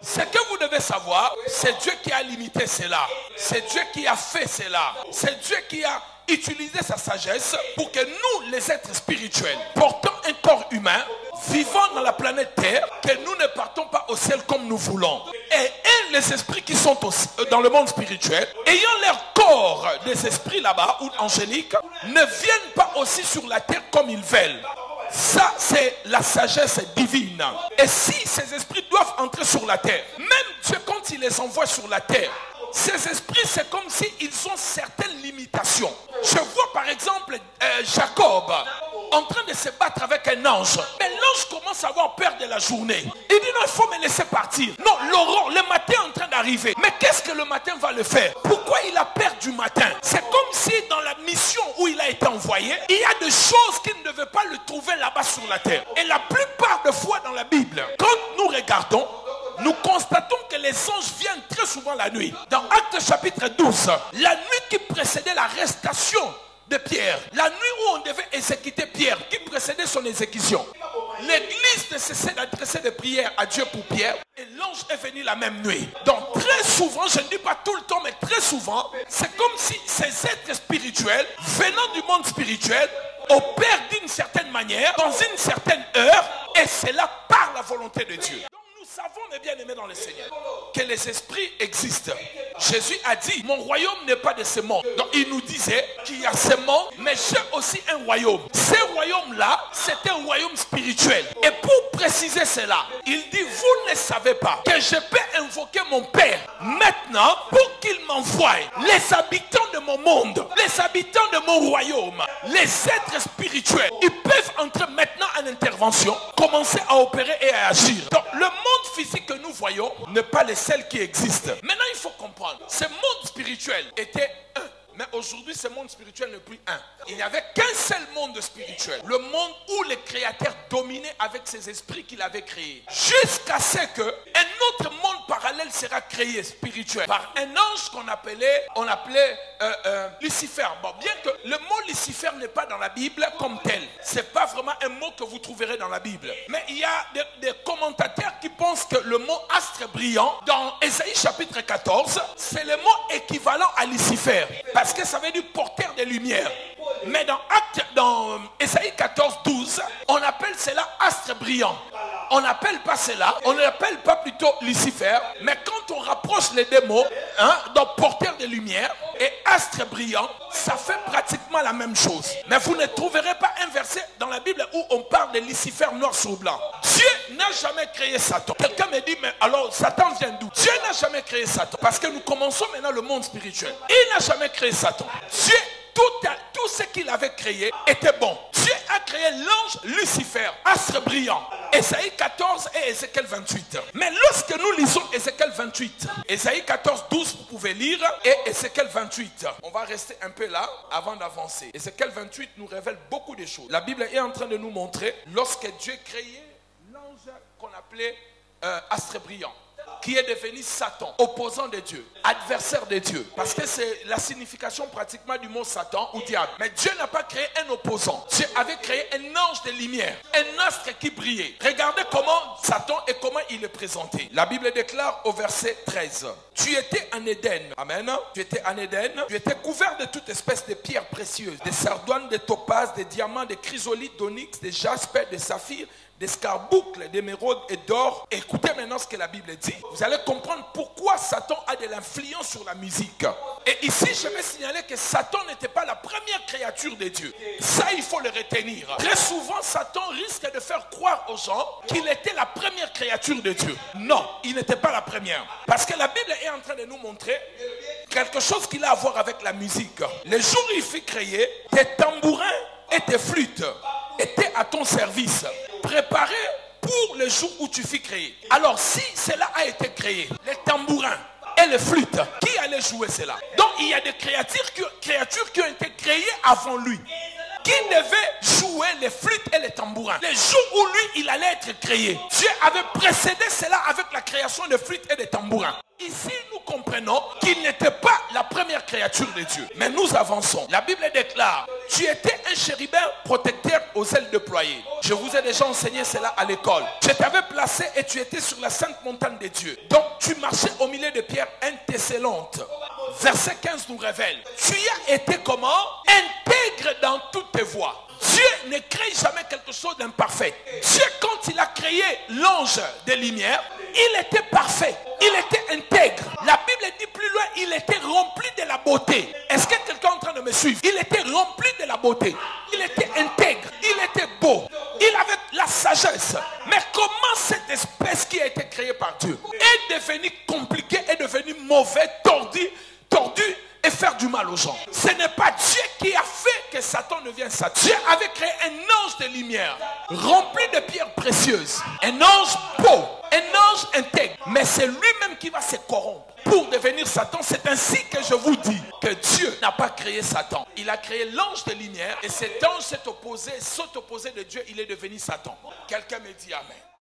Ce que vous devez savoir, c'est Dieu qui a limité cela. C'est Dieu qui a fait cela. C'est Dieu qui a utilisé sa sagesse pour que nous, les êtres spirituels, portant un corps humain, vivant dans la planète Terre, que nous ne partons pas au ciel comme nous voulons. Et les esprits qui sont dans le monde spirituel, ayant leur corps des esprits là-bas, ou angéliques, ne viennent pas aussi sur la terre comme ils veulent. Ça, c'est la sagesse divine. Et si ces esprits doivent entrer sur la terre, même Dieu, quand il les envoie sur la terre, ces esprits, c'est comme s'ils ont certaines limitations. Je vois par exemple Jacob en train de se battre avec un ange. Mais l'ange commence à avoir peur de la journée. Il dit non, il faut me laisser partir. Non, l'aurore, le matin est en train d'arriver. Mais qu'est-ce que le matin va le faire? Pourquoi il a peur du matin? C'est comme si dans la mission où il a été envoyé, il y a des choses qui ne devaient pas le trouver là-bas sur la terre. Et la plupart des fois dans la Bible, quand nous regardons, nous constatons que les anges viennent très souvent la nuit. Dans Actes chapitre 12, la nuit qui précédait l'arrestation de Pierre, la nuit où on devait exécuter Pierre, qui précédait son exécution, l'église ne cessait d'adresser des prières à Dieu pour Pierre, et l'ange est venu la même nuit. Donc très souvent, je ne dis pas tout le temps, mais très souvent, c'est comme si ces êtres spirituels, venant du monde spirituel, opèrent d'une certaine manière, dans une certaine heure, et c'est là par la volonté de Dieu. Nous savons, mes bien-aimés dans le Seigneur, que les esprits existent. Jésus a dit, mon royaume n'est pas de ce monde. Donc il nous disait qu'il y a ce monde, mais j'ai aussi un royaume. Ce royaume-là, c'est un royaume spirituel. Et pour préciser cela, il dit, vous ne savez pas que je peux invoquer mon Père maintenant pour qu'il m'envoie les habitants de mon monde, les habitants de mon royaume, les êtres spirituels. Ils peuvent entrer maintenant en intervention, commencer à opérer et à agir. Donc le monde physique que nous voyons n'est pas le seul qui existe. Maintenant, il faut comprendre, ce monde spirituel était un. Mais aujourd'hui, ce monde spirituel n'est plus un. Il n'y avait qu'un seul monde spirituel. Le monde où le Créateur dominait avec ses esprits qu'il avait créés. Jusqu'à ce qu'un autre monde parallèle sera créé spirituel. Par un ange qu'on appelait Lucifer. Bon, bien que le mot Lucifer n'est pas dans la Bible comme tel. Ce n'est pas vraiment un mot que vous trouverez dans la Bible. Mais il y a des commentateurs qui pensent que le mot astre brillant, dans Ésaïe chapitre 14, c'est le mot équivalent à Lucifer. Parce que ça veut dire porteur de lumière. Mais dans Ésaïe 14, 12, on appelle cela astre brillant. On n'appelle pas cela, on ne l'appelle pas plutôt Lucifer. Mais quand on rapproche les deux mots, donc porteur de lumière et astre brillant, ça fait pratiquement la même chose. Mais vous ne trouverez pas un verset dans la Bible où on parle de Lucifer noir sur blanc. Dieu n'a jamais créé Satan. Quelqu'un me dit, mais alors Satan vient d'où? Dieu n'a jamais créé Satan. Parce que nous commençons maintenant le monde spirituel. Il n'a jamais créé Satan. Dieu, tout ce qu'il avait créé était bon. Dieu a créé l'ange Lucifer, astre brillant. Ésaïe 14 et Ézéchiel 28. Mais lorsque nous lisons Ézéchiel 28, Ésaïe 14, 12, vous pouvez lire, et Ézéchiel 28. On va rester un peu là avant d'avancer. Ézéchiel 28 nous révèle beaucoup de choses. La Bible est en train de nous montrer lorsque Dieu créait l'ange qu'on appelait astre brillant, qui est devenu Satan, opposant de Dieu, adversaire de Dieu. Parce que c'est la signification pratiquement du mot Satan ou diable. Mais Dieu n'a pas créé un opposant. Dieu avait créé un ange de lumière, un astre qui brillait. Regardez comment Satan et comment il est présenté. La Bible déclare au verset 13. Tu étais en Éden. Amen. Tu étais en Éden. Tu étais couvert de toute espèce de pierres précieuses, de sardoines, de topazes, de diamants, de chrysolites, d'onyx, de jaspe, de saphir, d'escarboucles, d'émeraudes et d'or. Écoutez maintenant ce que la Bible dit. Vous allez comprendre pourquoi Satan a de l'influence sur la musique. Et ici, je vais signaler que Satan n'était pas la première créature de Dieu. Ça, il faut le retenir. Très souvent, Satan risque de faire croire aux gens qu'il était la première créature de Dieu. Non, il n'était pas la première. Parce que la Bible est en train de nous montrer quelque chose qui a à voir avec la musique. Le jour où il fut créé, tes tambourins et tes flûtes étaient à ton service, préparés pour le jour où tu fus créé. Alors si cela a été créé, les tambourins et les flûtes, qui allait jouer cela? Donc il y a des créatures qui ont été créées avant lui, qui devaient jouer les flûtes et les tambourins. Le jour où lui, il allait être créé, Dieu avait précédé cela avec la création des flûtes et des tambourins. Ici, nous comprenons qu'il n'était pas la première première créature de Dieu. Mais nous avançons. La Bible déclare, tu étais un chérubin protecteur aux ailes déployées. Je vous ai déjà enseigné cela à l'école. Je t'avais placé et tu étais sur la sainte montagne de Dieu. Donc tu marchais au milieu de pierres intesselantes. Verset 15 nous révèle, tu as été comment? Intègre dans toutes tes voies. Dieu ne crée jamais quelque chose d'imparfait. Dieu, quand il a créé l'ange des lumières, il était parfait, il était intègre. La Bible dit plus loin, il était rempli de la beauté. Est-ce que quelqu'un est en train de me suivre? Il était rempli de la beauté, il était intègre, il était beau, il avait la sagesse. Mais comment cette espèce qui a été créée par Dieu est devenue compliquée, est devenue mauvaise, tordue et faire du mal aux gens? Ce n'est pas Dieu qui a fait que Satan devienne ça. Dieu avait créé un ange de lumière rempli de pierres précieuses, un ange beau, un ange intègre, mais c'est lui-même qui va se corrompre pour devenir Satan. C'est ainsi que je vous dis que Dieu n'a pas créé Satan. Il a créé l'ange de lumière et cet ange s'est opposé de Dieu, il est devenu Satan. Quelqu'un me dit amen.